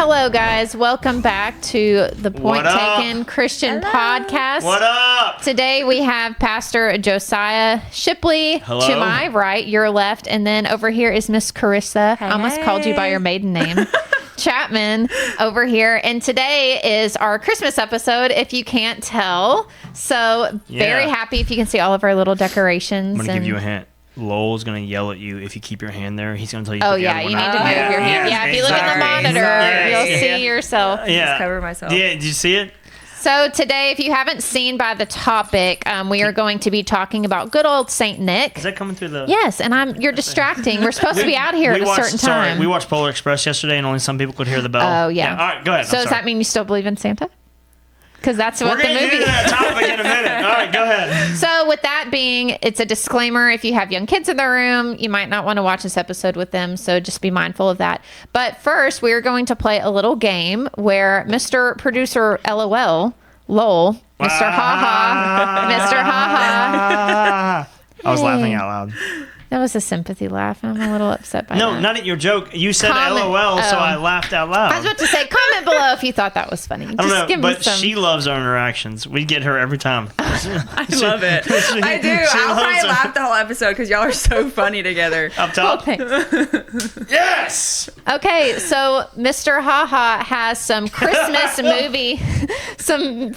Hello, guys. Welcome back to the Point Taken Christian Podcast. What up? Today we have Pastor Josiah Shipley Hello. to my right, your left, and then over here is Miss Carissa. I almost called you by your maiden name. Chapman over here. And today is our Christmas episode, if you can't tell. So very happy if you can see all of our little decorations. I'm going to give you a hint. Lowell's going to yell at you if you keep your hand there. He's going to tell you to Oh, put the yeah, other you one need up. to move your hand. Yeah, if you look at the monitor, you'll see yourself. Just cover myself. Yeah, did you see it? So today, if you haven't seen by the topic, we are going to be talking about good old Saint Nick. Is that coming through the... Yes, and you're distracting. We're supposed to be out here at a certain time. We watched Polar Express yesterday, and only some people could hear the bell. Oh, yeah. All right, go ahead. So does that mean you still believe in Santa? Because that's what the We're going to movie do that topic in a minute. All right, go ahead. So with that being, it's a disclaimer. If you have young kids in the room, you might not want to watch this episode with them. So just be mindful of that. But first, we are going to play a little game where Mr. Producer LOL, Lowell, Mr. Haha, Mr. Haha. I was laughing out loud. That was a sympathy laugh. I'm a little upset by that. No, not at your joke. You said Comment. LOL, so Oh. I laughed out loud. I was about to say, comment below if you thought that was funny. I don't know, give me but some. she loves our interactions. We get her every time. I love it. I do. She I'll loves probably it. laugh the whole episode because y'all are so funny together. Up top? Thanks. Yes! Okay, so Mr. Haha has some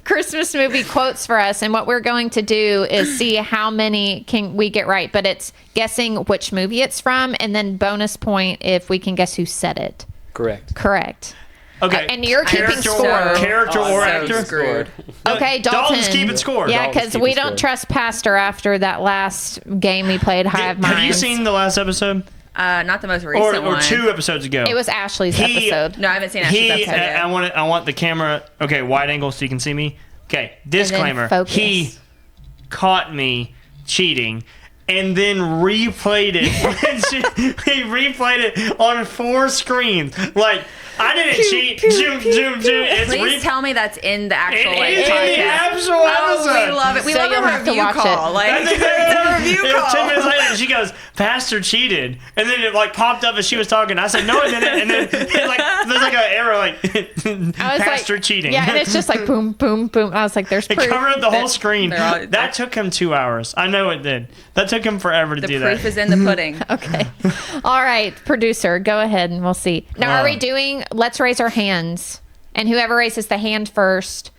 Christmas movie quotes for us, and what we're going to do is see how many can we get right. But it's guessing which movie it's from, and then bonus point if we can guess who said it. Correct. Okay. And you're keeping Character score. Character or actor? Screwed. Okay, Dalton. Dalton's keeping score. Yeah, Dalton's because keeping we don't score. trust Pastor after that last game we played, High of Minds. Have you seen the last episode? Not the most recent Or one. 2 episodes ago? It was Ashley's He- episode. No, I haven't seen Ashley's episode yet. I want the camera. Okay, wide angle so you can see me. Okay, disclaimer. focus. He caught me cheating. And then replayed it. He replayed it on 4 screens. Like, I didn't cheat. Zoom. It's Please tell me that's in the actual It like, is in the podcast. actual Oh, episode. we love it. We So love you'll a have to review watch call. it. Like, it's a review It was 10 minutes call. later, she goes, Pastor cheated. And then it like popped up as she was talking. I said, no, it didn't. And then it, like, there's like an arrow like, I was Pastor like, cheating. Yeah, and it's just like boom, boom, boom. I was like, there's It proof. covered up the whole screen. they're That took him 2 hours. I know it did. That took him forever to The do proof that. is in the pudding. Okay. All right, producer, go ahead and we'll see. Now, are we doing, let's raise our hands. And whoever raises the hand first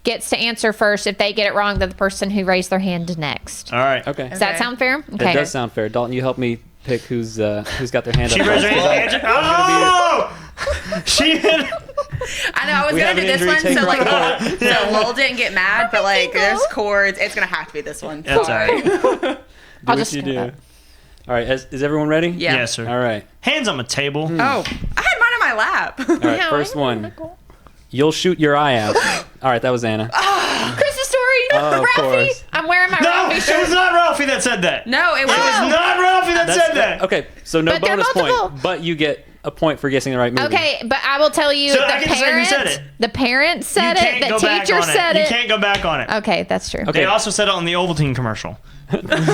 gets to answer first. If they get it wrong, then the person who raised their hand next. All right. Okay. Does that Okay. sound fair? It does sound fair. Dalton, you help me pick who's got their hand She up. raised her hand. Oh! She hit. I know. I was We gonna have do an this injury, one, take so her like, to court. so Lowell didn't get mad, but like, there's chords. It's gonna have to be this one. That's all right. Do I'll what just you skip do. that. All right. Is everyone ready? Yeah. Yes, sir. All right. Hands on the table. Oh, I had mine in my lap. All right. Yeah, First I know. one. You'll shoot your eye out. All right. That was Anna. Christmas story. Oh, of Ralphie. course. I'm wearing my No, Ralphie it shirt. was not Ralphie that said that. No, it It was was. not Ralphie that said that. Okay. So no But they're bonus multiple. point, but you get a point for guessing the right movie. Okay, but I will tell you, So the I can say who said parents, it. the parents said You it, can't the go back teacher on said You it. can't go back on it. Okay, that's true. Okay. They also said it on the Ovaltine commercial. I did not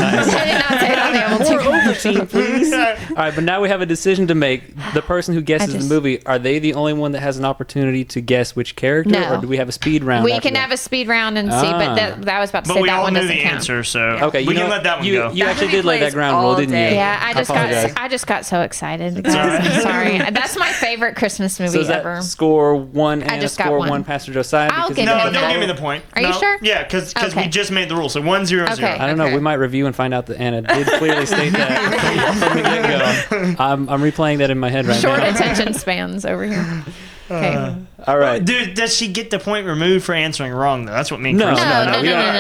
say it on the Ovaltine. please. All right, but now we have a decision to make. The person who guesses just- the movie, are they the only one that has an opportunity to guess which character, No. or do we have a speed round? We after can that? have a speed round and see, but Ah. that I was about to But say we that all one knew doesn't the count. answer, so Okay, we you can know, let that one you, go. You That actually movie did lay that plays ground all rule, didn't you? day. Yeah, I apologize. just got so excited. all right. I'm sorry. That's my favorite Christmas movie So is that ever. score one and just got score one. one, Pastor Josiah? I'll because give you him No, got that. don't the give me vote? the point. Are you No. sure? Yeah, because Okay. we just made the rule. So 1-0-0. Okay. I don't know. Okay. We might review and find out that Anna did clearly state that from the get-go. I'm replaying that in my head right Short now. attention spans over here. Okay. All right. Dude, does she get the point removed for answering wrong, though? That's what me and No, Chris no, know. no,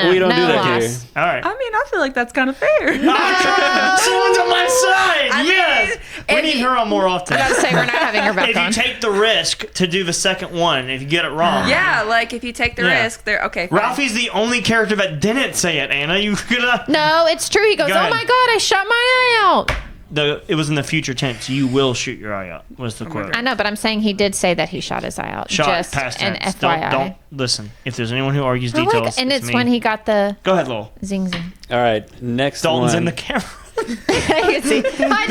we don't do no that loss. here. All right. I mean, I feel like that's kind of fair. Someone's on my side. I mean, Yes. We if need you- her on more often. I was about to say we're not having her back If you on. take the risk to do the second one, if you get it wrong. Yeah, like if you take the Yeah. risk, they're okay. Fine. Ralphie's the only character that didn't say it, Anna. You could have. No, it's true. He goes, Go "Oh ahead. my God, I shot my eye out." It was in the future tense. You will shoot your eye out, was the quote. I know, but I'm saying he did say that he shot his eye out. Shot just past an tense. FYI. Don't listen. If there's anyone who argues I like- details, and it's me. when he got the Go ahead, Lowell. zing zing. All right. Next Dalton's one. in the camera. You can see. Hi,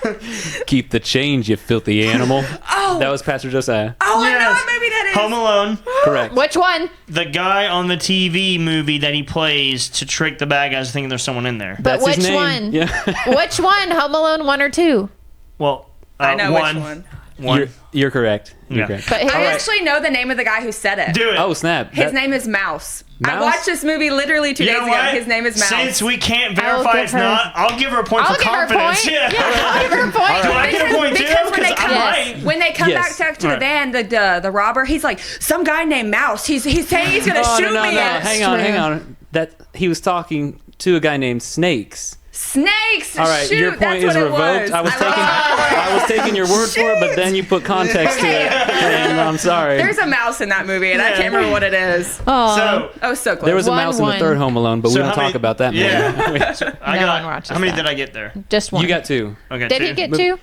Dawson. Keep the change, you filthy animal. Oh, Oh, That was Pastor Josiah. I know Yes. what movie that is. Home Alone. Correct. Which one? The guy on the TV movie that he plays to trick the bad guys thinking there's someone in there. But That's his which name. one? Yeah. Which one? Home Alone 1 or 2? Well, I know one. which one. One. You're correct. You're Yeah. correct. But who I is- actually know the name of the guy who said it. Do it. Oh, snap. His That- name is Mouse. I Mouse? watched this movie literally 2 You days know ago. what? His name is Mouse. Since we can't I'll verify give it's her- not, I'll give her a point I'll for give her a confidence. point. Yeah. I'll give her a point. Do I get a point too? Because when they Because come, I might. when they come Yes. back to the Right. van, the robber, he's like, some guy named Mouse. He's saying he's gonna Oh, shoot no, no, me. no. And- Hang on. That he was talking to a guy named Snakes. Snakes. All right, Shoot, your point that's is what it revoked. I was taking your word for it, but then you put context to it, and I'm sorry. There's a mouse in that movie, and I can't remember what it is. Oh, So, Oh, so close. There was a 1-1. mouse in the third Home Alone, but we So don't how talk many- about that. yeah. movie. I No got, one watches how many that. did I get there? just one. You got 2. Okay, Did two. he get 2?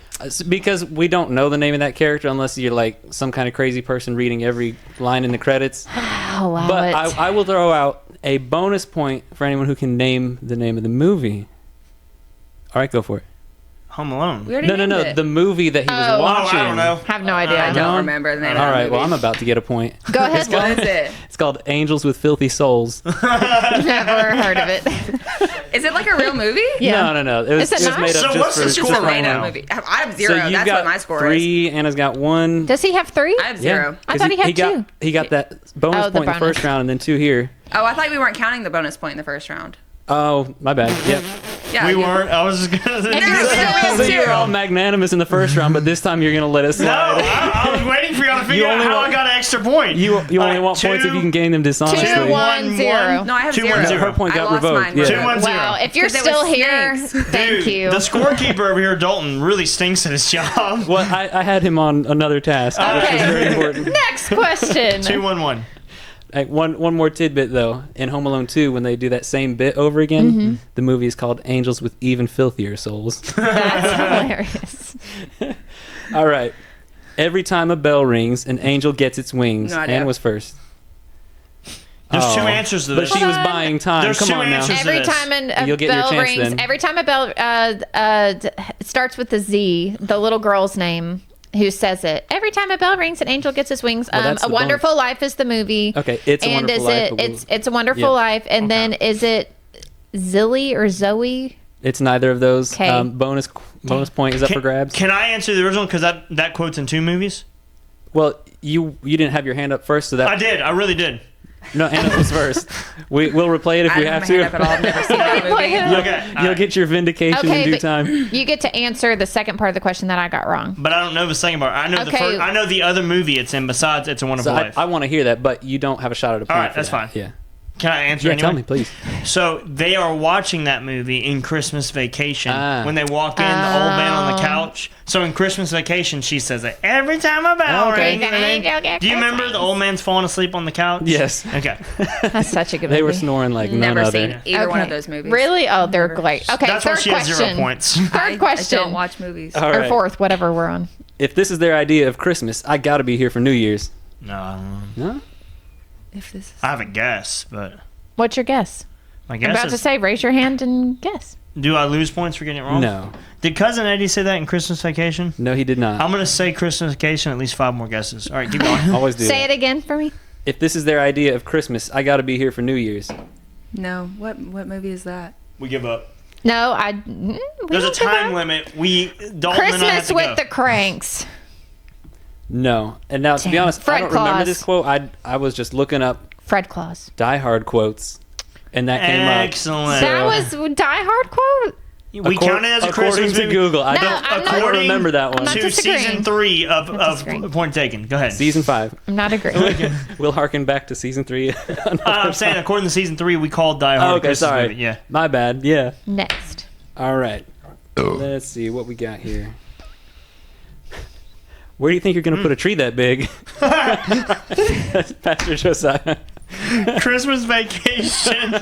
Because we don't know the name of that character unless you're like some kind of crazy person reading every line in the credits. Allow But it. I will throw out a bonus point for anyone who can name the name of the movie. All right, go for it. Home Alone. We already No, named it. the movie that he was Oh. Oh, watching. I don't know. have no idea. I No? don't remember the name All of right, the well, I'm movie. about to get a point. Go ahead. What is it? It's called Angels with Filthy Souls. Never heard of it. Is it like a real movie? Yeah. No. It was, Is it it was not? made up So just what's for the just score for right Made now? up movie. I have 0. So you've That's got what my score 3, Anna's got 1. Does he have 3? is. I have 0. I 'cause thought he had 2. He got that bonus Oh, the point in the first bonus. round and then 2 here. Oh, I thought we weren't counting the bonus point in the first round. Oh, my bad. Yep. Yeah, We you- weren't. I was just gonna. you No, still So Two. you're all magnanimous in the first round, but this time you're gonna let us No, slide. I was waiting for y'all to figure out only how want- I got an extra point. You only Alright, want points if you can gain them dishonestly. 2, 1, 0. No, I have 2, 0. 1, 0. Her point I got lost revoked. mine. Yeah. 2, 1, 0. Wow, if you're 'Cause it still was here, snakes. thank Dude, you. The scorekeeper over here, Dalton, really stinks at his job. Well, I had him on another task, which was very important. Next question. 2, 1, 1. Hey, one more tidbit though. In Home Alone 2, when they do that same bit over again, Mm-hmm. the movie is called Angels with Even Filthier Souls. That's hilarious. All right. Every time a bell rings, an angel gets its wings. No idea. Anne was first. There's Oh. 2 answers to But this. she was Hold on. buying time. There's Come 2 on now. answers. Every this. time a You'll get your bell chance rings, then. every time a bell starts with the Z, the little girl's name who says it. Every time a bell rings, an angel gets his wings. Well, that's A the Wonderful Life is the movie. Okay, It's a and Wonderful is Life, it? but we'll- It's a Wonderful Yeah. Life, and then is it Zilly or Zoe? It's neither of those. 'Kay. Bonus point is up for grabs. Can I answer the original? Because that quote's in 2 movies. Well, you didn't have your hand up first, so that I did. I really did. no, Anna was first. We'll replay it if I we don't have have my hand up to. at all. I've never seen that movie. Okay. You'll alright. get your vindication in due but time. you get to answer the second part of the question that I got wrong. But I don't know the second part. I know the Okay. first. I know the other movie it's in. Besides, It's a Wonderful So Life. I want to hear that, but you don't have a shot at a point. Alright, for that's that. fine. Yeah. Can I answer Yeah, anyway? tell me, please. So they are watching that movie in Christmas Vacation Ah. when they walk in, the old man on the couch. So in Christmas Vacation, she says it every time a bell Okay. rings. Do you remember the old man's falling asleep on the couch? Yes. Okay. That's such a good They movie. were snoring like none Never other. seen either one of Okay. those movies. Really? Oh, they're great. Okay, That's why third she has question. 0 points. Third question. I don't watch movies. All or right. fourth, whatever we're on. If this is their idea of Christmas, I got to be here for New Year's. No, I don't know. No? If this is I have a guess, but What's your guess? my I'm guess about is, to say, raise your hand and guess. do I lose points for getting it wrong? No. Did Cousin Eddie say that in Christmas Vacation? No, he did not. I'm going to say Christmas Vacation, at least 5 more guesses. All right, keep going. Always do Say that. it again for me. If this is their idea of Christmas, I got to be here for New Year's. no. What movie is that? We give up. No, There's a time limit. Dalton and I have Christmas to with go. the Cranks. No. And now, to be Damn. honest, Fred I don't remember Claus. this quote. I was just looking up Fred Claus. Die Hard quotes, and that came up. Excellent. That was Die Hard quote. We count it as a according Christmas to movie. Google. I No, don't. I'm I not- don't According remember that one. I'm not To disagreeing. season 3 not of disagreeing. Point Taken. Go ahead. Season 5. I'm not agreeing. We'll harken back to season 3. I'm saying according to season 3, we called Die Hard Oh, a okay, Christmas sorry. movie. Yeah. My bad. Yeah. Next. All right. Let's see what we got here. Where do you think you're going to put a tree that big? That's Pastor Josiah. Christmas Vacation,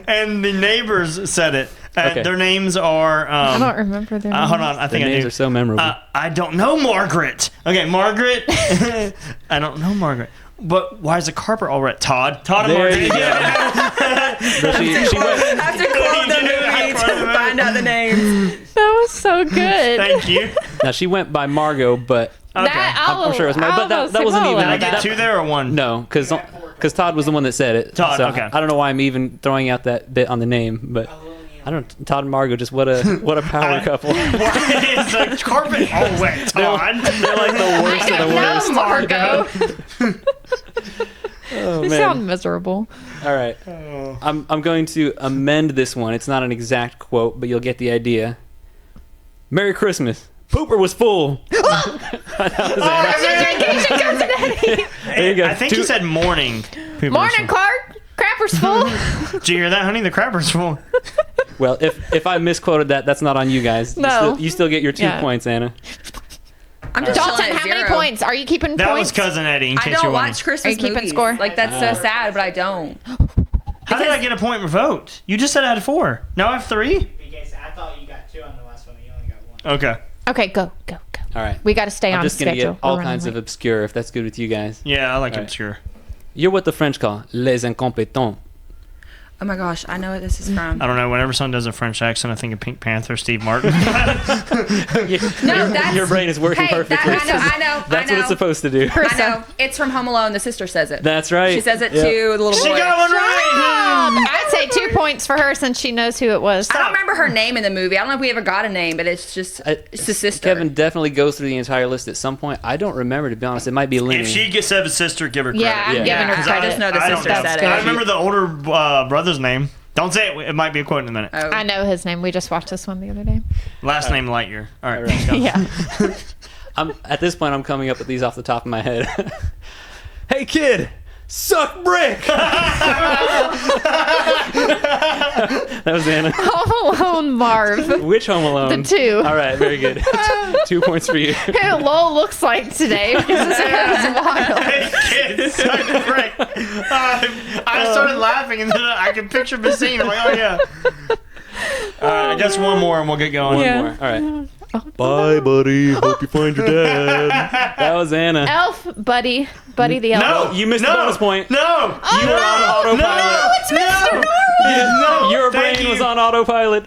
and the neighbors said it. Okay. Their names are. I don't remember their names. Hold on, I The think I names do. are so memorable. I don't know Margaret. Okay, Margaret. I don't know Margaret. But why is the carpet all red? Todd. Todd and There Margaret. you go. But she went, I have to quote the movie to find out the names. That was so good. Thank you. now she went by Margot, but I'm sure it was mine, but that wasn't even- Did I get 2 there or 1? No, because Todd was the one that said it. Todd, so okay. I don't know why I'm even throwing out that bit on the name, but I don't. Todd and Margot, just what a power couple. Why is the carpet? Oh wait, Todd. They're like the worst of the worst. Margo. Oh, You man. sound miserable. All right. I'm going to amend this one. It's not an exact quote, but you'll get the idea. Merry Christmas. Pooper was full. There you go. I think he said morning. Morning, Clark. Crapper's full. Did you hear that, honey? The crapper's full. Well, if I misquoted that, that's not on you guys. No. You still get your 2 Yeah. points, Anna. I'm just Dalton, chilling at how many 0. points? Are you keeping That points? was Cousin Eddie. In I case don't you're watch wondering. Christmas Are you keeping movies. score? Like, that's so sad, but I don't. How did I get a point per vote? You just said I had 4. Now I have 3. Because I thought you got 2 on the last one, but you only got 1. Okay. Okay, go. All right. We got to stay I'm on just going to schedule. get all We're running kinds of late. obscure, if that's good with you guys. Yeah, I like All right. obscure. You're what the French call les incompétents. Oh my gosh, I know what this is from. I don't know. Whenever someone does a French accent, I think of Pink Panther, Steve Martin. No, that's Your brain is working Hey, perfectly. I know. That's what it's supposed to do. I know. It's from Home Alone. The sister says it. That's right. She says it Yep. to the little she boy. got one right. I'd say 2 points for her since she knows who it was. I don't remember her name in the movie. I don't know if we ever got a name, but it's just it's the sister. Kevin definitely goes through the entire list at some point. I don't remember, to be honest. It might be Lenny. If she gets Seven's sister, give her credit. Yeah, I'm Yeah. giving her 'cause I credit. just know the I don't sister know. said I it. remember the older brother's name. Don't say it. It might be a quote in a minute. Oh. I know his name. We just watched this one the other day. Last name Lightyear. All right. All right. let's go. Yeah. At this point, I'm coming up with these off the top of my head. Hey, kid, suck brick. That was Anna. Home Alone Marv. Which Home Alone? The 2. All right, very good. 2 points for you. Who Lowell looks like today. This is wild. Hey, kids, suck a brick. I started laughing, and then I could picture the scene. I'm like, oh yeah. All right, I guess one more, and we'll get going. Yeah. More. All right. Bye, buddy. Hope you find your dad. That was Anna. Elf, Buddy the elf. No, You missed the bonus point. No, Oh, you no. were on autopilot. No, it's Mr. Norris. No, Your thank brain was you. on autopilot.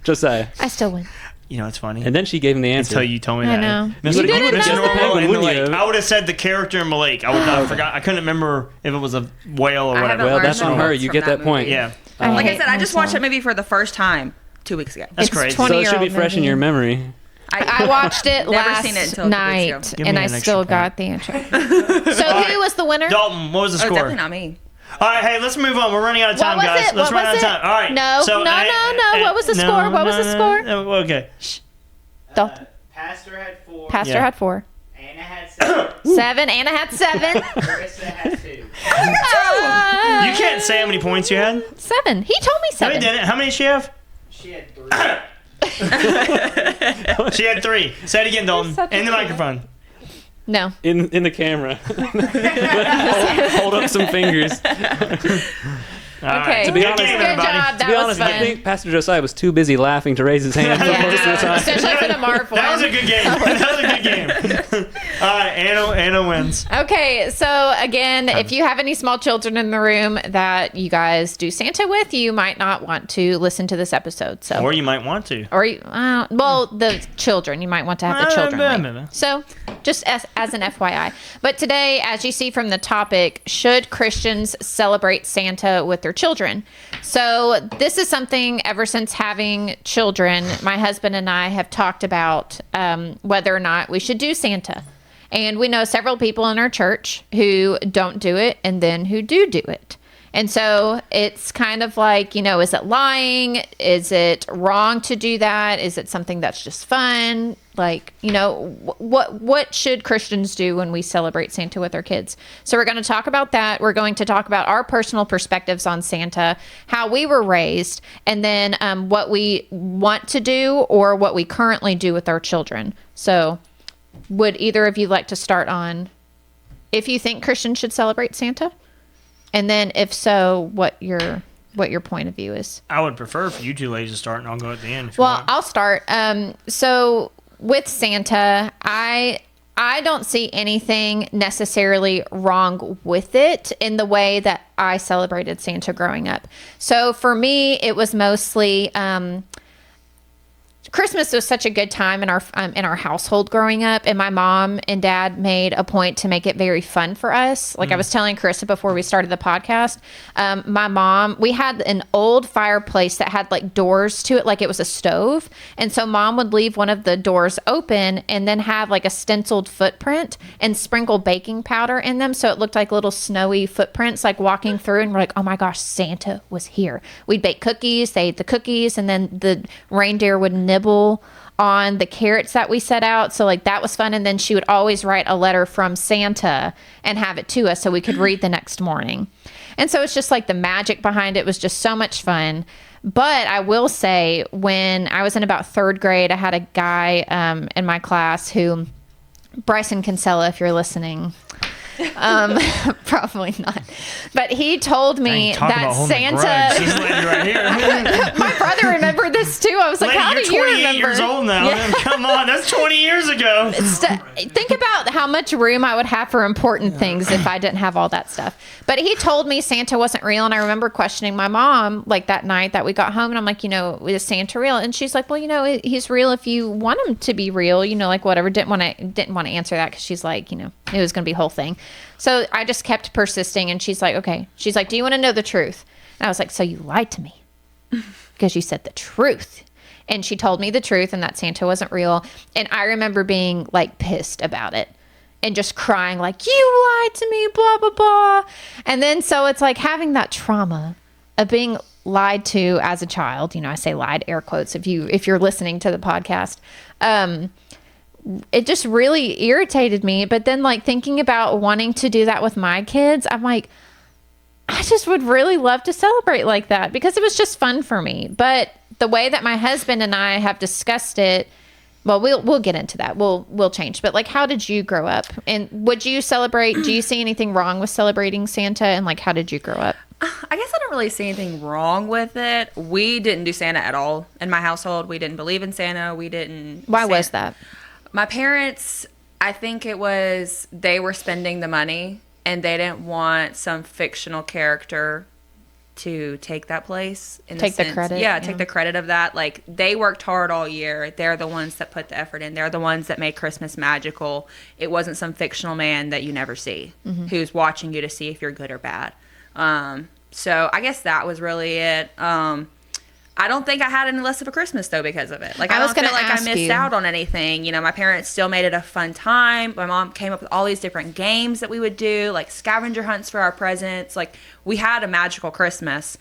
Josiah. I still win. You know, it's funny. And then she gave him the answer. Until you told me I that. know. Mr. You didn't Mr. know Normal that? Penguin, in the wouldn't you lake. have? I would have said the character in the lake. I would not have forgot. I couldn't remember if it was a whale or I whatever. haven't Well, learned that's on my her. notes You from get that point. movie. Yeah, Like I hate said, I just watched myself. that movie for the first time 2 weeks ago. that's It's crazy. 20 So it should be year-old fresh in movie. your memory. I watched it Never last seen it until a couple weeks night, ago. Give me and I an extra still point. got the answer. So who was the winner? Dalton, what was the Oh, it's score? definitely not me. All right, hey, let's move on. We're running out of What time, was guys. it? Let's What run out was of time. it? All right. No, no. What was the score? What was the score? Okay. Dalton. Pastor had 4. Pastor Yeah. had 4. Anna had 7. 7. Anna had 7. Carissa had 2. You can't say how many points you had. 7. He told me No, he 7. didn't. How many did she have? She had 3. She had 3. Say it again, Dalton. such a In the kid. microphone. No. In the camera. hold up some fingers. All right. Okay. To be be honest- honest, Good everybody. job. That To be was honest, fun. I think Pastor Josiah was too busy laughing to raise his hand for most of the time. Especially for the Marv That was a one. good game. That was a good game. All right, Anna wins. Okay, so again, if you have any small children in the room that you guys do Santa with, you might not want to listen to this episode. So, Or you might want to. well, the children, you might want to have the children. wait. So, just as an FYI. But today, as you see from the topic, should Christians celebrate Santa with their children? So, this is something ever since having children, my husband and I have talked about whether or not we should do Santa. And we know several people in our church who don't do it and then who do it. And so it's kind of like, is it lying? Is it wrong to do that? Is it something that's just fun? Like, what should Christians do when we celebrate Santa with our kids? So we're going to talk about that. We're going to talk about our personal perspectives on Santa, how we were raised, and then what we want to do or what we currently do with our children. So would either of you like to start on if you think Christians should celebrate Santa? And then if so, what your point of view is? I would prefer for you two ladies to start, and I'll go at the end. If you Well, want. I'll start. So with Santa, I don't see anything necessarily wrong with it in the way that I celebrated Santa growing up. So for me, it was mostly Christmas was such a good time in our household growing up, and my mom and dad made a point to make it very fun for us. Like I was telling Carissa before we started the podcast, my mom, we had an old fireplace that had like doors to it, like it was a stove, and so mom would leave one of the doors open and then have like a stenciled footprint and sprinkle baking powder in them, so it looked like little snowy footprints, like walking through, and we're like, oh my gosh, Santa was here. We'd bake cookies, they ate the cookies, and then the reindeer would nibble on the carrots that we set out. So like that was fun. And then she would always write a letter from Santa and have it to us so we could read the next morning. And so it's just like the magic behind it was just so much fun. But I will say, when I was in about third grade, I had a guy in my class who, Bryson Kinsella, if you're listening, probably not, but he told me that Santa, this lady right here. my brother remembered this too. I was like, Lady, how you're do you 28 remember? years old now. Yeah. Come on, that's 20 years ago. Think about how much room I would have for important things if I didn't have all that stuff. But he told me Santa wasn't real, and I remember questioning my mom like that night that we got home, and I'm like, is Santa real? And she's like, well, he's real if you want him to be real, like whatever. Didn't want to answer that because she's like, it was going to be a whole thing. So I just kept persisting, and she's like, okay. She's like, do you want to know the truth? And I was like, so you lied to me because you said the truth. And she told me the truth, and that Santa wasn't real. And I remember being like pissed about it and just crying like, you lied to me, blah, blah, blah. And then so it's like having that trauma of being lied to as a child. I say lied, air quotes, if you're listening to the podcast. It just really irritated me. But then like thinking about wanting to do that with my kids, I'm like, I just would really love to celebrate like that because it was just fun for me. But the way that my husband and I have discussed it, well, we'll get into that. We'll change. But like, how did you grow up? And would you celebrate? Do you see anything wrong with celebrating Santa? And like, how did you grow up? I guess I don't really see anything wrong with it. We didn't do Santa at all in my household. We didn't believe in Santa. We didn't. Why was that? My parents, I think it was they were spending the money and they didn't want some fictional character to take that place. Take the credit. Yeah, take the credit of that. Like, they worked hard all year. They're the ones that put the effort in. They're the ones that made Christmas magical. It wasn't some fictional man that you never see who's watching you to see if you're good or bad. So I guess that was really it. I don't think I had any less of a Christmas, though, because of it. Like, I don't feel like I missed out on anything. My parents still made it a fun time. My mom came up with all these different games that we would do, like scavenger hunts for our presents. Like, we had a magical Christmas.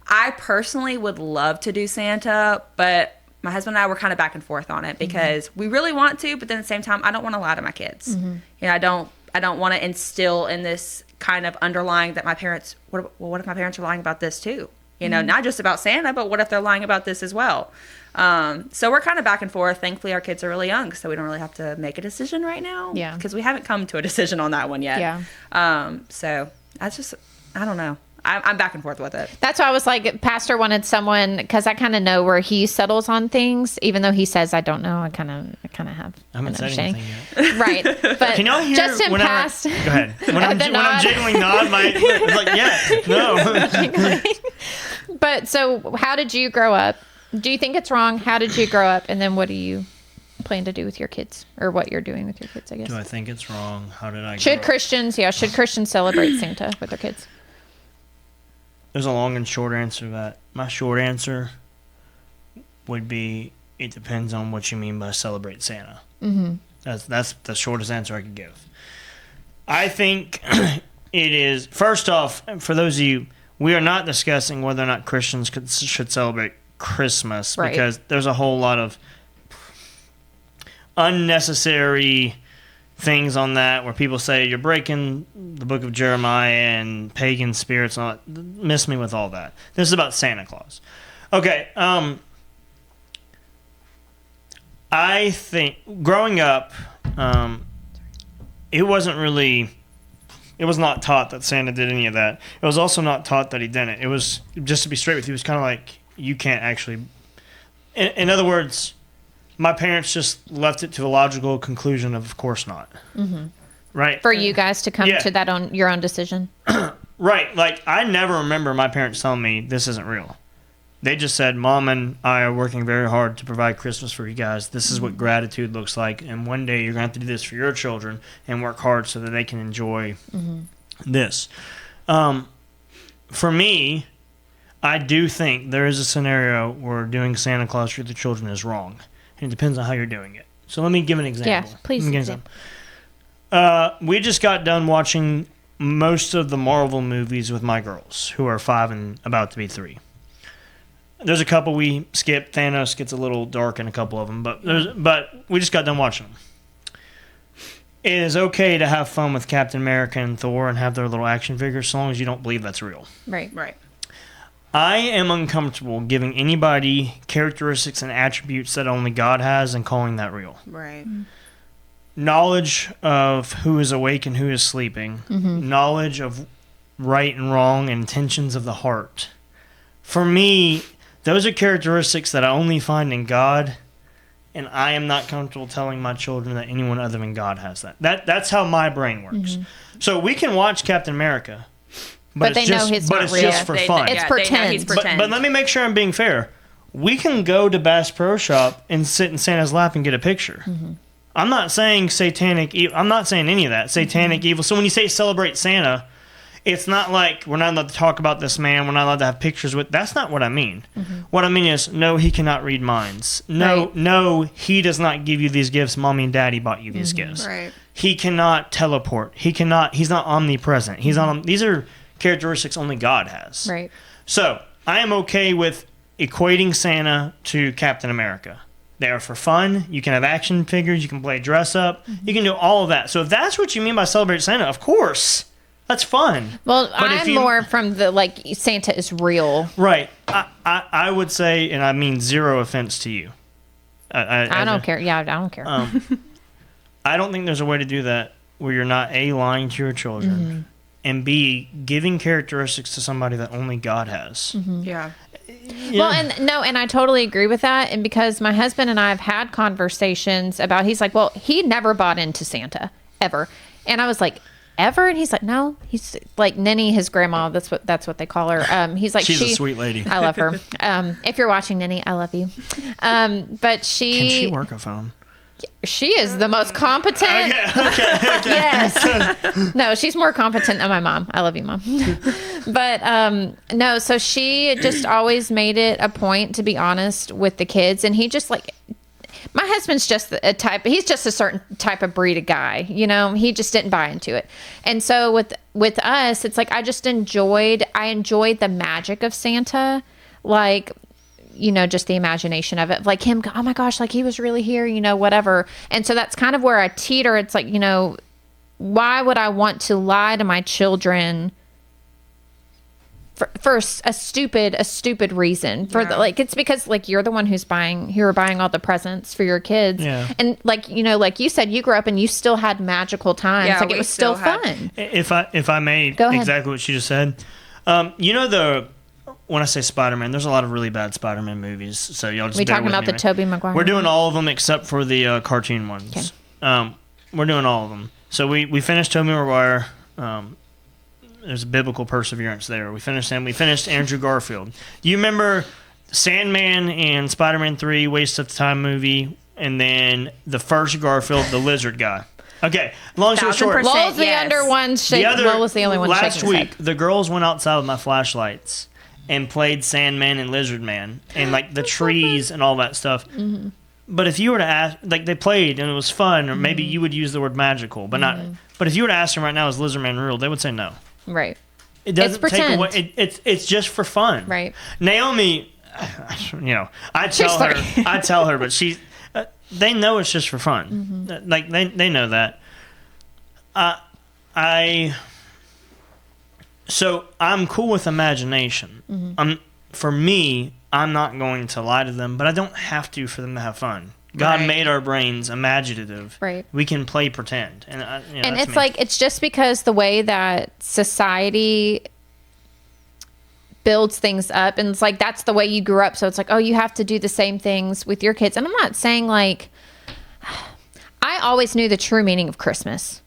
I personally would love to do Santa, but my husband and I were kind of back and forth on it because we really want to, but then at the same time, I don't want to lie to my kids. I don't want to instill in this kind of underlying that my parents, what if my parents are lying about this too? Not just about Santa, but what if they're lying about this as well? So we're kind of back and forth. Thankfully, our kids are really young, so we don't really have to make a decision right now. Yeah. Because we haven't come to a decision on that one yet. Yeah. So that's just, I don't know. I'm back and forth with it. That's why I was like, Pastor wanted someone, because I kind of know where he settles on things, even though he says I don't know. I kind of have. I haven't said understanding. anything yet. Right, but Can y'all hear Justin whenever? passed. Go ahead. When I'm jiggling nod, it's like no. But so, how did you grow up? Do you think it's wrong? How did you grow up? And then what do you plan to do with your kids, or what you're doing with your kids? I guess. Do I think it's wrong? How did I? Should grow up? Christians celebrate Santa with their kids? There's a long and short answer to that. My short answer would be it depends on what you mean by celebrate Santa. Mm-hmm. That's the shortest answer I could give. I think it is, first off, for those of you, we are not discussing whether or not Christians should celebrate Christmas, right, because there's a whole lot of unnecessary things on that where people say you're breaking the book of Jeremiah and pagan spirits and all that. Miss me with all that. This is about Santa Claus. Okay, I think growing up, it was not taught that Santa did any of that. It was also not taught that he didn't. It was, just to be straight with you, it was kind of like, you can't actually, in other words, my parents just left it to the logical conclusion of course not. Mm-hmm. Right? For you guys to come to that on your own decision? Right. Like, I never remember my parents telling me this isn't real. They just said, Mom and I are working very hard to provide Christmas for you guys. This is what gratitude looks like. And one day you're going to have to do this for your children and work hard so that they can enjoy this. For me, I do think there is a scenario where doing Santa Claus for the children is wrong. And it depends on how you're doing it. So let me give an example. Yeah, please. Let me give an example. We just got done watching most of the Marvel movies with my girls, who are 5 and about to be 3. There's a couple we skipped. Thanos gets a little dark in a couple of them, but we just got done watching them. It is okay to have fun with Captain America and Thor and have their little action figures, as long as you don't believe that's real. Right. Right. I am uncomfortable giving anybody characteristics and attributes that only God has and calling that real. Right. Knowledge of who is awake and who is sleeping, knowledge of right and wrong, and intentions of the heart. For me, those are characteristics that I only find in God, and I am not comfortable telling my children that anyone other than God has that. That's how my brain works. So we can watch Captain America, But it's they know just, he's but not it's real. just for fun. It's They know pretend. he's But pretend. let me make sure I'm being fair. We can go to Bass Pro Shop and sit in Santa's lap and get a picture. I'm not saying satanic evil. I'm not saying any of that. Satanic evil. So when you say celebrate Santa, it's not like we're not allowed to talk about this man. We're not allowed to have pictures with. That's not what I mean. What I mean is, no, he cannot read minds. No, Right. no, he does not give you these gifts. Mommy and Daddy bought you these gifts. Right. He cannot teleport. He cannot. He's not omnipresent. He's on. These are characteristics only God has. Right. So I am okay with equating Santa to Captain America. They are for fun. You can have action figures. You can play dress up. You can do all of that. So if that's what you mean by celebrate Santa, of course, that's fun. Well, But if I'm you- more from the like Santa is real. Right. I would say, and I mean zero offense to you. I don't care. Yeah, I don't care. I don't think there's a way to do that where you're not A, lying to your children, and B, giving characteristics to somebody that only God has. Yeah. Well, and I totally agree with that. And because my husband and I have had conversations about, he's like, well, he never bought into Santa ever. And I was like, ever? And he's like, no, he's like Ninny, his grandma. That's what they call her. He's like, She's a sweet lady. I love her. If you're watching, Ninny, I love you. But Can she work a phone? she is the most competent. Okay. Yes. No, she's more competent than my mom. I love you, Mom. But no, so she just always made it a point to be honest with the kids. And he just like, my husband's just a type, he's just a certain type of breed of guy, you know, he just didn't buy into it. And so with us, it's like, I enjoyed the magic of Santa. Like, you know, just the imagination of it, like him, oh my gosh, like he was really here, you know, whatever. And so that's kind of where I teeter. It's like, you know, why would I want to lie to my children for a stupid reason? For the, like, it's because like you're the one who's buying all the presents for your kids. Yeah. And like, you know, like you said, you grew up and you still had magical times. Yeah, like it we was still still had- fun. If I may, Go ahead. exactly what she just said. You know when I say Spider-Man, there's a lot of really bad Spider-Man movies. So y'all just We bear talking with about me, the right? Tobey Maguire? We're doing all of them except for the cartoon ones. We're doing all of them. So we finished Tobey Maguire. There's a biblical perseverance there. We finished him. We finished Andrew Garfield. Do you remember Sandman and Spider-Man 3 Waste of Time movie, and then the first Garfield, the lizard guy? Okay, long story short. 1000%. Lowell's the Yes. under one shaking. Lowell was the only one last shaking his week, head. the girls went outside with my flashlights and played Sandman and Lizard Man and like the trees and all that stuff. Mm-hmm. But if you were to ask, like they played and it was fun, or maybe you would use the word magical, but not. But if you were to ask them right now, is Lizard Man real? They would say no. Right. It doesn't take pretend. away. It's just for fun. Right. Naomi, you know, I tell her, but she, they know it's just for fun. Like they know that. So I'm cool with imagination. For me, I'm not going to lie to them, but I don't have to for them to have fun. God Right. made our brains imaginative. Right. We can play pretend, and And that's it's me. like, it's just because the way that society builds things up, and it's like that's the way you grew up, so it's like, oh, you have to do the same things with your kids. And I'm not saying like, I always knew the true meaning of Christmas.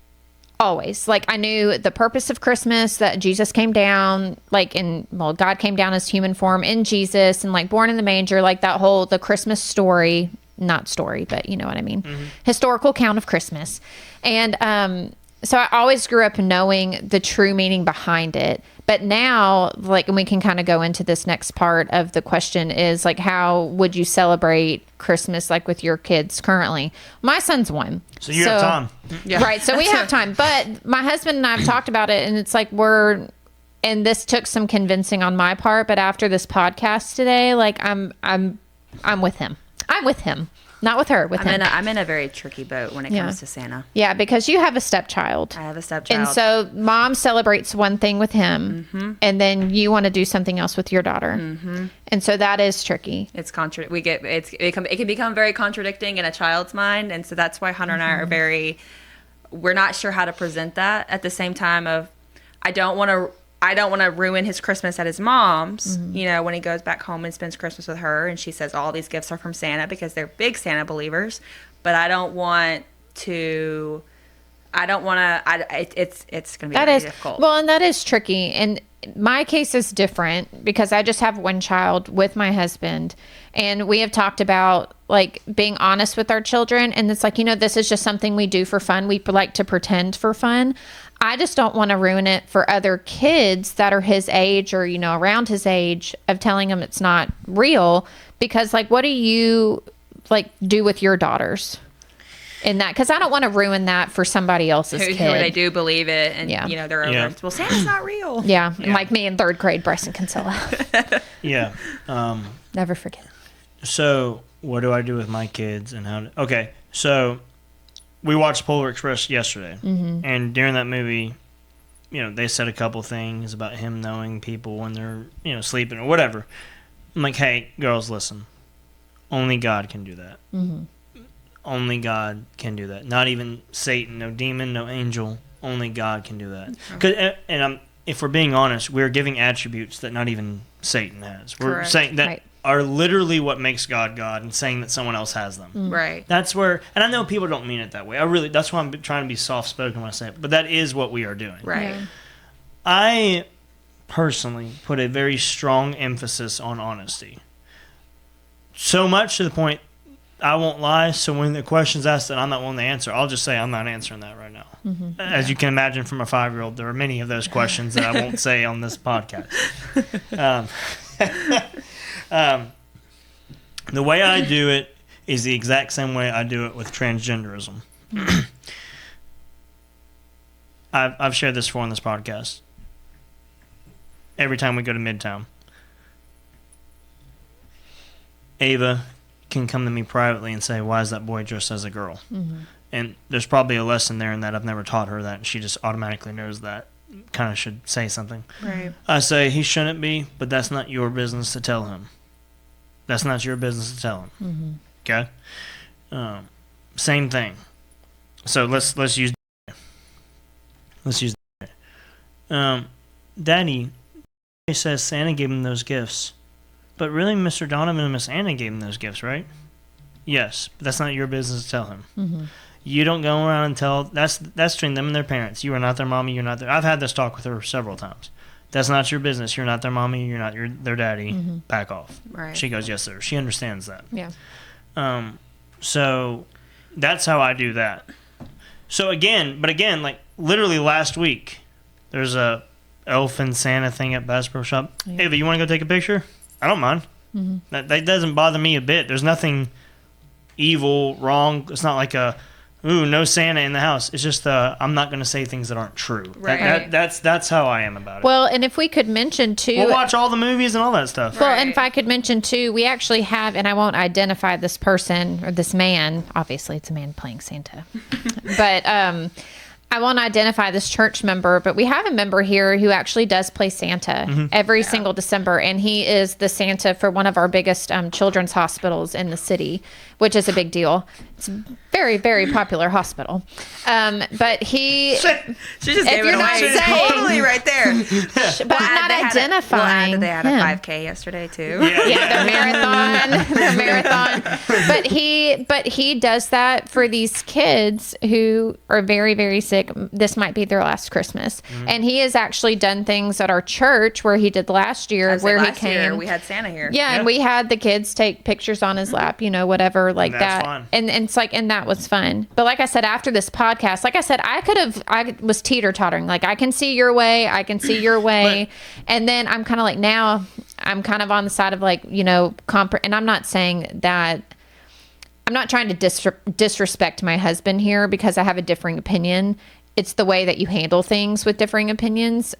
always. Like, I knew the purpose of Christmas, that Jesus came down, God came down as human form in Jesus, and like born in the manger, like that whole, the Christmas story, not story, but you know what I mean? Historical account of Christmas. And, so I always grew up knowing the true meaning behind it. But now, like, and we can kind of go into this next part of the question is like, how would you celebrate Christmas like with your kids currently? My son's one. So you have time. Yeah. Right. So we have time. But my husband and I have talked about it, and it's like and this took some convincing on my part, but after this podcast today, like I'm with him. I'm with him. Not with her, with him. I'm in a very tricky boat when it comes to Santa. Yeah, because you have a stepchild. I have a stepchild. And so mom celebrates one thing with him, and then you want to do something else with your daughter. And so that is tricky. It's it can become very contradicting in a child's mind, and so that's why Hunter and I are we're not sure how to present that. At the same time, I don't want to ruin his Christmas at his mom's, when he goes back home and spends Christmas with her, and she says all these gifts are from Santa because they're big Santa believers. But it's going to be very difficult. Well, and that is tricky. And my case is different because I just have one child with my husband, and we have talked about like being honest with our children. And it's like, this is just something we do for fun. We like to pretend for fun. I just don't want to ruin it for other kids that are his age or, around his age, of telling them it's not real, because like, what do you like do with your daughters in that? Because I don't want to ruin that for somebody else's kid. Where they do believe it, and they're over. Yeah. Well, Santa's not real. Yeah. And like me in third grade, Bryson Kinsella. Yeah. Never forget. So what do I do with my kids and how? Okay, so we watched Polar Express yesterday, and during that movie, they said a couple things about him knowing people when they're sleeping or whatever. I'm like, hey, girls, listen. Only God can do that. Only God can do that. Not even Satan, no demon, no angel. Only God can do that. If we're being honest, we're giving attributes that not even Satan has. We're Correct. saying that Right. are literally what makes God God, and saying that someone else has them. Right. That's where, and I know people don't mean it that way. That's why I'm trying to be soft spoken when I say it. But that is what we are doing. Right. Yeah. I personally put a very strong emphasis on honesty. So much to the point I won't lie. So when the question's asked that I'm not willing to answer, I'll just say I'm not answering that right now. As you can imagine, from a 5-year-old, there are many of those questions that I won't say on this podcast. The way I do it is the exact same way I do it with transgenderism. I've shared this before on this podcast. Every time we go to Midtown, Ava can come to me privately and say, why is that boy dressed as a girl? And there's probably a lesson there in that. I've never taught her that, and she just automatically knows that. Kind of should say something. Right. I say, he shouldn't be, but that's not your business to tell him. That's not your business to tell him. Okay? Same thing. So let's use Daddy says Santa gave him those gifts. But really, Mr. Donovan and Miss Anna gave him those gifts, right? Yes, but that's not your business to tell him. You don't go around and tell. That's between them and their parents. You are not their mommy. You're not their. I've had this talk with her several times. That's not your business. You're not their mommy. You're not their daddy. Back off. Right. She goes, yes, sir. She understands that. Yeah. So that's how I do that. So again, like literally last week, there's a elf and Santa thing at Bass Pro Shop. Yeah. Ava, you want to go take a picture? I don't mind. That doesn't bother me a bit. There's nothing evil, wrong. It's not like no Santa in the house. It's just I'm not going to say things that aren't true. Right. That's how I am about it. Well, and if we could mention too, We'll watch all the movies and all that stuff. well, and if I could mention too, we actually have, and I won't identify this person or this man. Obviously, it's a man playing Santa, but I won't identify this church member. But we have a member here who actually does play Santa every single December, and he is the Santa for one of our biggest children's hospitals in the city, which is a big deal. It's very, very popular hospital. But he, She just If gave it you're not away. saying- Totally right there. but I'm not identifying They had a him. 5K yesterday too. Yeah, the marathon. But he does that for these kids who are very, very sick. This might be their last Christmas. And he has actually done things at our church where he did last year, I'd say where he last year, came. we had Santa here. Yeah, and we had the kids take pictures on his lap, whatever, like That's that. fun. And it's like, and that was fun. But like I said, after this podcast, like I said, I was teeter-tottering. Like, I can see your way, I can see your way. And then I'm kind of like, now I'm kind of on the side of like, and I'm not saying that, I'm not trying to disrespect my husband here because I have a differing opinion. It's the way that you handle things with differing opinions,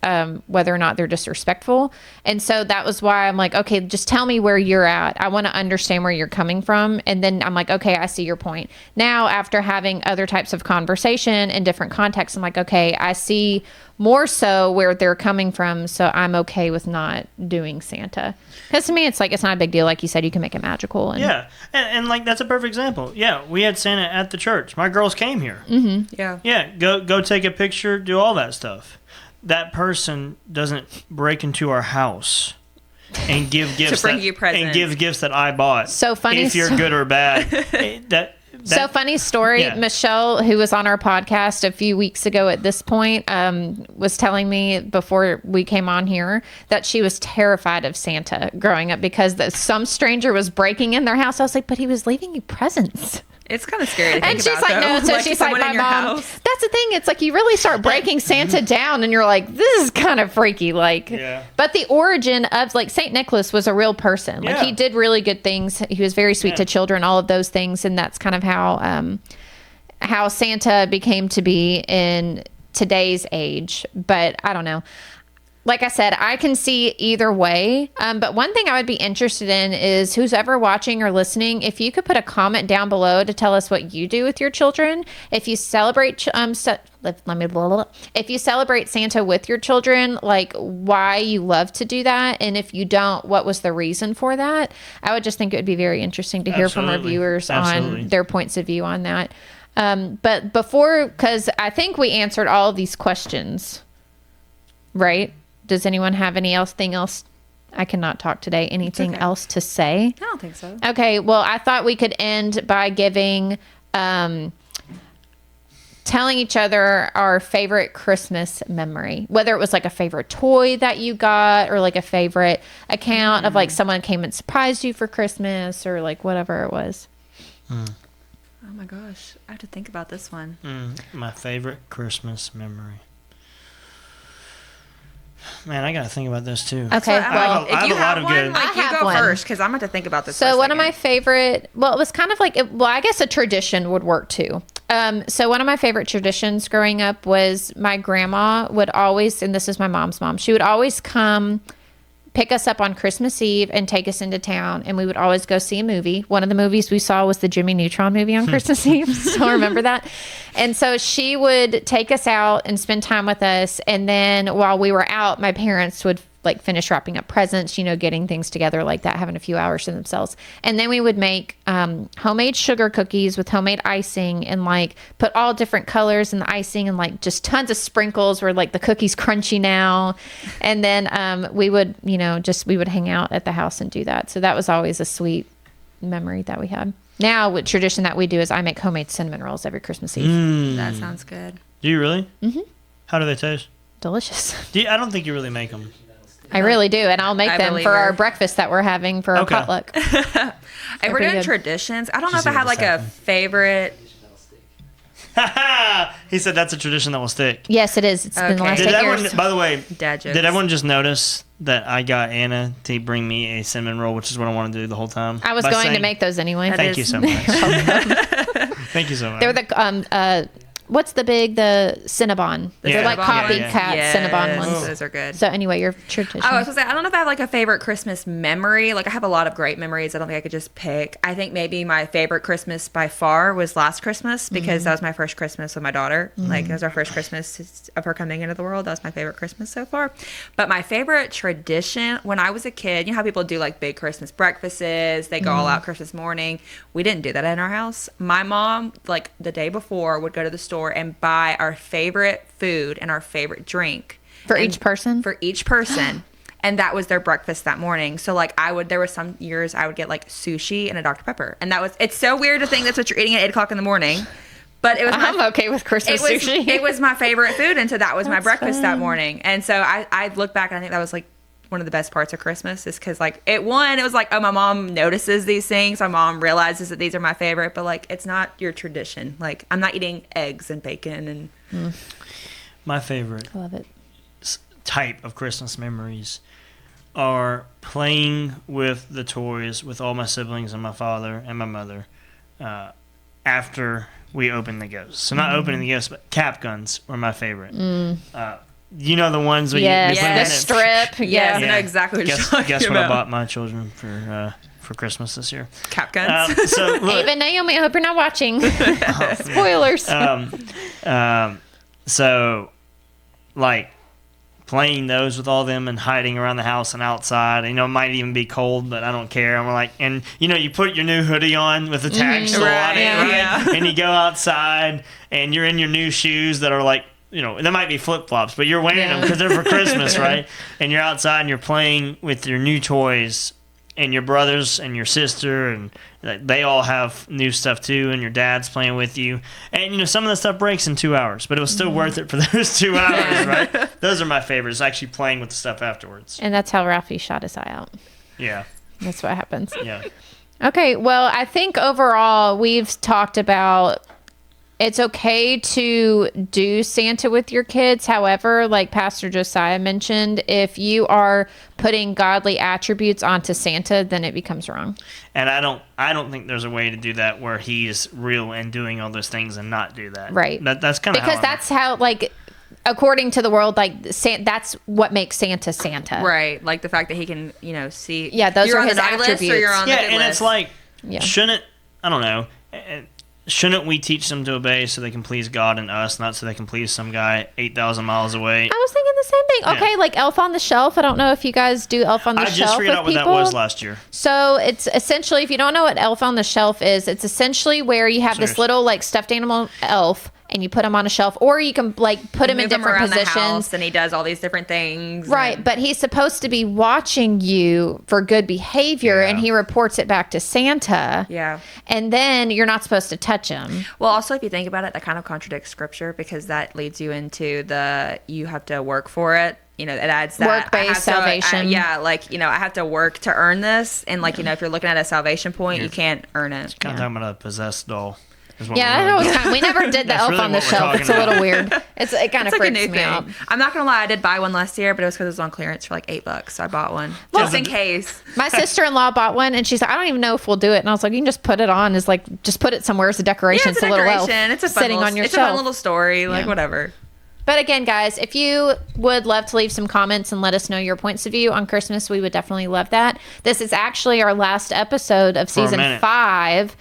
whether or not they're disrespectful. And so that was why I'm like, okay, just tell me where you're at. I want to understand where you're coming from. And then I'm like, okay, I see your point. Now, after having other types of conversation in different contexts, I'm like, okay, I see more so where they're coming from. So I'm okay with not doing Santa. Because to me, it's like, it's not a big deal. Like you said, you can make it magical. And Yeah, and like that's a perfect example. Yeah, we had Santa at the church. My girls came here. Yeah. Yeah, go take a picture, do all that stuff. That person doesn't break into our house and give gifts bring that, you presents. and give gifts that I bought. So funny If you're sto- good or bad, So funny story. Yeah. Michelle, who was on our podcast a few weeks ago at this point, was telling me before we came on here that she was terrified of Santa growing up because some stranger was breaking in their house. I was like, but he was leaving you presents. It's kind of scary to think And she's about, like, though. no. So she's like, someone my in your mom. house. That's the thing. It's like you really start breaking Santa down, and you're like, this is kind of freaky. Like, Yeah. but the origin of like Saint Nicholas was a real person. Like Yeah. he did really good things. He was very sweet to children. All of those things, and that's kind of how Santa became to be in today's age. But I don't know. Like I said, I can see either way. But one thing I would be interested in is who's ever watching or listening, if you could put a comment down below to tell us what you do with your children. If you celebrate, if you celebrate Santa with your children, like why you love to do that. And if you don't, what was the reason for that? I would just think it would be very interesting to hear from our Absolutely. viewers Absolutely. on their points of view on that. But before, because I think we answered all of these questions, right? Does anyone have anything else? I cannot talk today. Anything okay. else to say? I don't think so. Okay. Well, I thought we could end by giving, telling each other our favorite Christmas memory, whether it was like a favorite toy that you got or like a favorite account of like someone came and surprised you for Christmas or like whatever it was. Oh my gosh. I have to think about this one. my favorite Christmas memory. Man, I gotta think about this too. Okay. So, Well, I have if you a lot have of one, good- like I you have go one. first because I'm going to think about this. So for a one of my second. favorite, well, it was kind of like, well, I guess a tradition would work too. So one of my favorite traditions growing up was my grandma would always, and this is my mom's mom, she would always come pick us up on Christmas Eve and take us into town, and we would always go see a movie. One of the movies we saw was the Jimmy Neutron movie on Christmas Eve, so I remember that. And so she would take us out and spend time with us, and then while we were out, my parents would like finish wrapping up presents, getting things together like that, having a few hours to themselves. And then we would make homemade sugar cookies with homemade icing and like put all different colors in the icing and like just tons of sprinkles where like the cookie's crunchy now. And then we would, we would hang out at the house and do that. So that was always a sweet memory that we had. Now, what tradition that we do is I make homemade cinnamon rolls every Christmas Eve. That sounds good. Do you really? Mm-hmm. How do they taste? Delicious. I don't think you really make them. I really do. And I'll make I them believe for her. our breakfast that we're having for our Okay. potluck. If we're pretty doing good. traditions, I don't know Just if I see have what's like a happening. favorite. He said that's a tradition that will stick. Yes, it is. It's been the Okay. last Did 8 everyone, years. by the way, Dad jokes. did everyone just notice that I got Anna to bring me a cinnamon roll, which is what I wanted to do the whole time? I was By going to saying, make those anyway. That Thank is- you so much. Thank you so much. They were the what's the Cinnabon? They're like Cinnabon copycat Cinnabon ones. Those are good. So anyway, your tradition. Oh, I was gonna say, I don't know if I have like a favorite Christmas memory. Like I have a lot of great memories. I don't think I could just pick. I think maybe my favorite Christmas by far was last Christmas because that was my first Christmas with my daughter. Like it was our first Christmas of her coming into the world. That was my favorite Christmas so far. But my favorite tradition when I was a kid, you know how people do like big Christmas breakfasts, they go all out Christmas morning. We didn't do that in our house. My mom, like the day before, would go to the store and buy our favorite food and our favorite drink For each person? For each person. And that was their breakfast that morning. So like there were some years I would get like sushi and a Dr. Pepper. And it's so weird to think that's what you're eating at 8 o'clock in the morning. But it was I'm okay with Christmas sushi. It was my favorite food. And so that was my breakfast that morning. And so I look back and I think that was like one of the best parts of Christmas is because like it was like, oh, my mom notices these things. My mom realizes that these are my favorite, but like it's not your tradition. Like I'm not eating eggs and bacon and My favorite I love it. type of Christmas memories are playing with the toys with all my siblings and my father and my mother after we open the gifts. So not opening the gifts, but cap guns were my favorite. You know the ones where Yes, you put them the in it. strip. Yes, Yeah. I know exactly what you're Guess talking what I about. bought my children for Christmas this year? Cap guns. So look, Ava and Naomi, I hope you're not watching. Spoilers. so like playing those with all them and hiding around the house and outside. You know, it might even be cold, but I don't care. And we're like, and you know, you put your new hoodie on with the tag still on it, Right, right? yeah. And you go outside and you're in your new shoes that are like, you know, they might be flip flops, but you're wearing them because they're for Christmas, right? And you're outside and you're playing with your new toys, and your brothers and your sister, and they all have new stuff too, and your dad's playing with you. And, you know, some of the stuff breaks in 2 hours, but it was still worth it for those 2 hours, right? Those are my favorites, actually playing with the stuff afterwards. And that's how Ralphie shot his eye out. Yeah, That's what happens. yeah. Okay, well, I think overall we've talked about it's okay to do Santa with your kids. However, like Pastor Josiah mentioned, if you are putting godly attributes onto Santa, then it becomes wrong. And I don't think there's a way to do that where he's real and doing all those things and not do that. Right. That's kind of Because that's how, like, according to the world, like, that's what makes Santa Santa. Right, like the fact that he can, you know, see. Yeah, those you're are on his the naughty list or attributes. you're on the yeah, good and list. it's like, Yeah. I don't know, shouldn't we teach them to obey so they can please God and us, not so they can please some guy 8,000 miles away? I was thinking the same thing. Yeah. Okay, like Elf on the Shelf. I don't know if you guys do Elf on the I Shelf just figured with out what people. that was last year. So it's essentially, if you don't know what Elf on the Shelf is, it's essentially where you have this Seriously. little like stuffed animal elf and you put him on a shelf, or you can like put him in Move different around the positions. house and he does all these different things. Right, and- but he's supposed to be watching you for good behavior, Yeah. and he reports it back to Santa. Yeah. And then you're not supposed to touch him. Well, also, if you think about it, that kind of contradicts scripture because that leads you into you have to work for it. You know, it adds that Work-based I have to- salvation. yeah, like, you know, I have to work to earn this. And, like, you know, if you're looking at a salvation point, you can't earn it. Kind of talking about a possessed doll. is what Yeah, we're that really was doing. kind we never did the That's Elf really on the what we're Shelf. talking It's a little about. weird. It kind of It's like a freaks new me out. thing. I'm not gonna lie, I did buy one last year, but it was because it was on clearance for like $8, so I bought one just in case. My sister-in-law bought one, and she's like, I don't even know if we'll do it. And I was like, you can just put it on. Is like, just put it somewhere as a decoration. Yeah, it's a little elf decoration. It's a fun sitting little, on your it's a fun shelf. little story, like Yeah. whatever. But again, guys, if you would love to leave some comments and let us know your points of view on Christmas, we would definitely love that. This is actually our last episode of For a season minute. 5.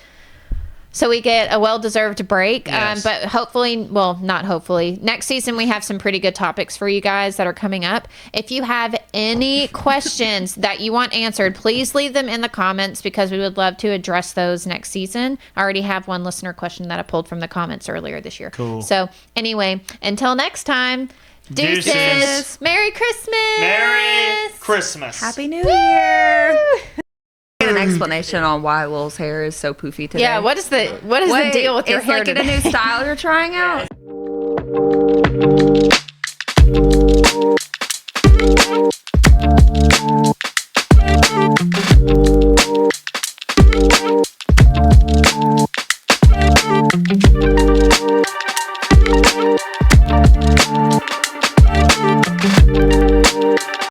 So we get a well-deserved break. Yes. But hopefully, well, not hopefully, next season we have some pretty good topics for you guys that are coming up. If you have any questions that you want answered, please leave them in the comments because we would love to address those next season. I already have one listener question that I pulled from the comments earlier this year. Cool. So anyway, until next time, deuces. Deuces. Merry Christmas. Merry Christmas. Happy New Year! Get an explanation on why Will's hair is so poofy today. Yeah, what is the deal with your it's hair like today? a new style you're trying out?